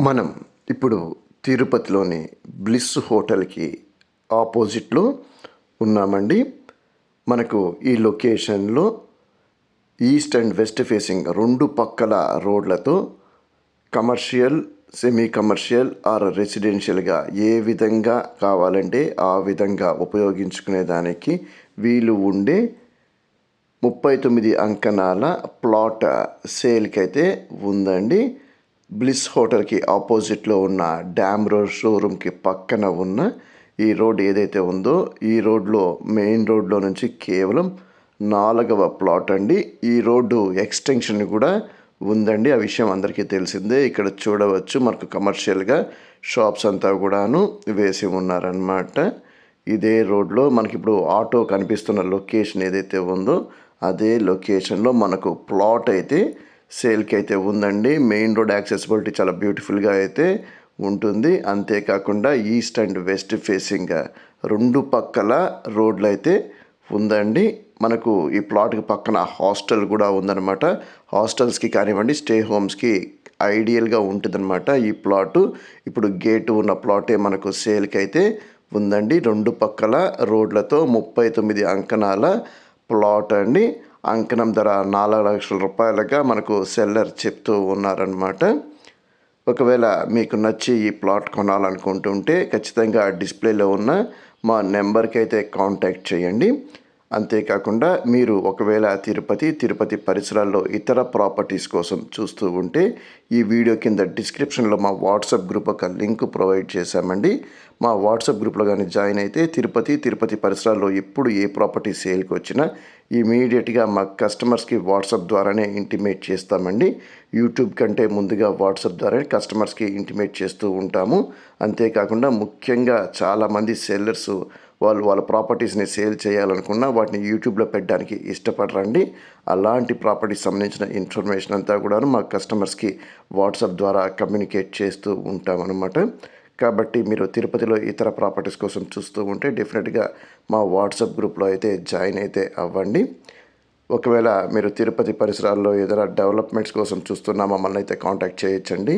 మనం ఇప్పుడు తిరుపతిలోని బ్లిస్ హోటల్కి ఆపోజిట్లో ఉన్నామండి. మనకు ఈ లొకేషన్లో ఈస్ట్ అండ్ వెస్ట్ ఫేసింగ్ రెండు పక్కల రోడ్లతో కమర్షియల్, సెమీ కమర్షియల్ ఆర్ రెసిడెన్షియల్గా ఏ విధంగా కావాలంటే ఆ విధంగా ఉపయోగించుకునేదానికి వీలు ఉండే 39 అంకణాల ప్లాట్ సేల్కి అయితే ఉందండి. బ్లిస్ హోటల్కి ఆపోజిట్లో ఉన్న డ్యామ్ రోడ్ షోరూమ్కి పక్కన ఉన్న ఈ రోడ్ ఏదైతే ఉందో ఈ రోడ్లో మెయిన్ రోడ్లో నుంచి కేవలం 4వ ప్లాట్ అండి. ఈ రోడ్డు ఎక్స్టెన్షన్ కూడా ఉందండి. ఆ విషయం అందరికీ తెలిసిందే. ఇక్కడ చూడవచ్చు మనకు కమర్షియల్గా షాప్స్ అంతా కూడాను వేసి ఉన్నారనమాట. ఇదే రోడ్లో మనకి ఇప్పుడు ఆటో కనిపిస్తున్న లొకేషన్ ఏదైతే ఉందో అదే లొకేషన్లో మనకు ప్లాట్ అయితే సేల్కి అయితే ఉందండి. మెయిన్ రోడ్ యాక్సెసిబిలిటీ చాలా బ్యూటిఫుల్గా అయితే ఉంటుంది. అంతేకాకుండా ఈస్ట్ అండ్ వెస్ట్ ఫేసింగ్ రెండు పక్కల రోడ్లు అయితే ఉందండి. మనకు ఈ ప్లాట్కి పక్కన హాస్టల్ కూడా ఉందన్నమాట. హాస్టల్స్కి కానివ్వండి, స్టే హోమ్స్కి ఐడియల్గా ఉంటుందన్నమాట ఈ ప్లాటు. ఇప్పుడు గేటు ఉన్న ప్లాటే మనకు సేల్కి అయితే ఉందండి. రెండు పక్కల రోడ్లతో 39 అంకణాల ప్లాట్ అండి. అంకణం ధర 4 లక్షల రూపాయలుగా మనకు సెల్లర్ చెప్తూ ఉన్నారనమాట. ఒకవేళ మీకు నచ్చి ఈ ప్లాట్ కొనాలనుకుంటుంటే ఖచ్చితంగా డిస్ప్లేలో ఉన్న మా నెంబర్కి అయితే కాంటాక్ట్ చేయండి. అంతేకాకుండా మీరు ఒకవేళ తిరుపతి పరిసరాల్లో ఇతర ప్రాపర్టీస్ కోసం చూస్తూ ఉంటే ఈ వీడియో కింద డిస్క్రిప్షన్లో మా వాట్సాప్ గ్రూప్ ఒక లింక్ ప్రొవైడ్ చేశామండి. మా వాట్సాప్ గ్రూప్లో కానీ జాయిన్ అయితే తిరుపతి పరిసరాల్లో ఎప్పుడు ఏ ప్రాపర్టీ సేల్కి వచ్చినా ఇమీడియట్గా మా కస్టమర్స్కి వాట్సాప్ ద్వారానే ఇంటిమేట్ చేస్తామండి. యూట్యూబ్ కంటే ముందుగా వాట్సాప్ ద్వారానే కస్టమర్స్కి ఇంటిమేట్ చేస్తూ ఉంటాము. అంతేకాకుండా ముఖ్యంగా చాలామంది సెల్లర్స్ వాళ్ళ ప్రాపర్టీస్ని సేల్ చేయాలనుకున్నా వాటిని యూట్యూబ్లో పెట్టడానికి ఇష్టపడరండి. అలాంటి ప్రాపర్టీస్ సంబంధించిన ఇన్ఫర్మేషన్ అంతా కూడా మా కస్టమర్స్కి వాట్సాప్ ద్వారా కమ్యూనికేట్ చేస్తూ ఉంటామన్నమాట. కాబట్టి మీరు తిరుపతిలో ఇతర ప్రాపర్టీస్ కోసం చూస్తూ ఉంటే డెఫినెట్గా మా వాట్సాప్ గ్రూప్లో అయితే జాయిన్ అయితే అవ్వండి. ఒకవేళ మీరు తిరుపతి పరిసరాల్లో ఏదైనా డెవలప్మెంట్స్ కోసం చూస్తున్నా మమ్మల్ని అయితే కాంటాక్ట్ చేయొచ్చండి.